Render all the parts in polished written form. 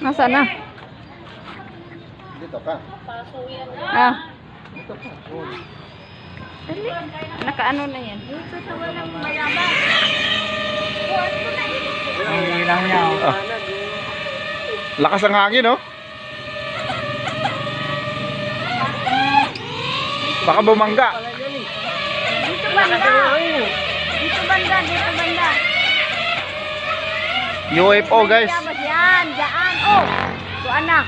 Nasaan na? Dito ka. Ah. Dito ka. Dali. Nakaano na yan? Ah. Lakas ang hangin, oh. Baka bumangga. Dito banda. Dito banda, dito banda. UFO, guys. Yan, dyan. Oh. Tuan na.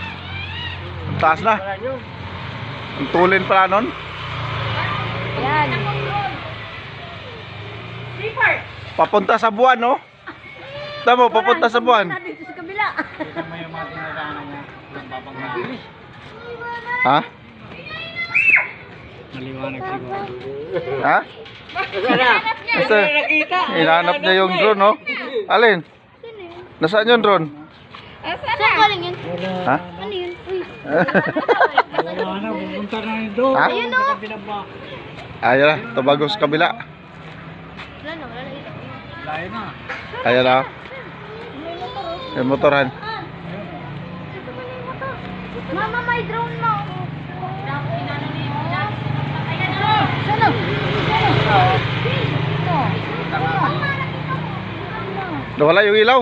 Ang taas na. Ang tulin pala nun. Yan. Papunta sa buwan, no? Tama, papunta sa buwan. Dito sa kabila. Ha? Maliwanag siguro. Ha? Basta, hinahanap niya yung drone, no? Alin? Nasaan yung drone? Saan galing yun? Ha? Ano yun? Uy. Wala na, pupunta na rin doon. Ha? Ayun, no? Ayan na, tabagos kabila. Wala na, wala na. Layo na. Ayan na. Yung motoran. Mama, may drone mo. Sana? Wala yung ilaw.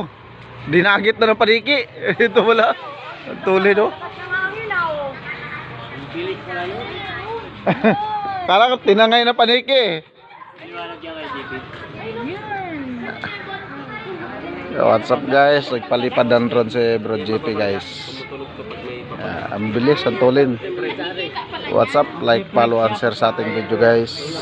Dinagit na ng paniki. Ito wala. Ang tuloy, no? Pilit pala yun. Kala ko tinangay na paniki. Maliwanag yan kay JP. What's up, guys? Nagpalipad ng drone si Bro JP, guys. Ang bilis, ang tulin. What's up? Like, follow, and share sa ating video, guys.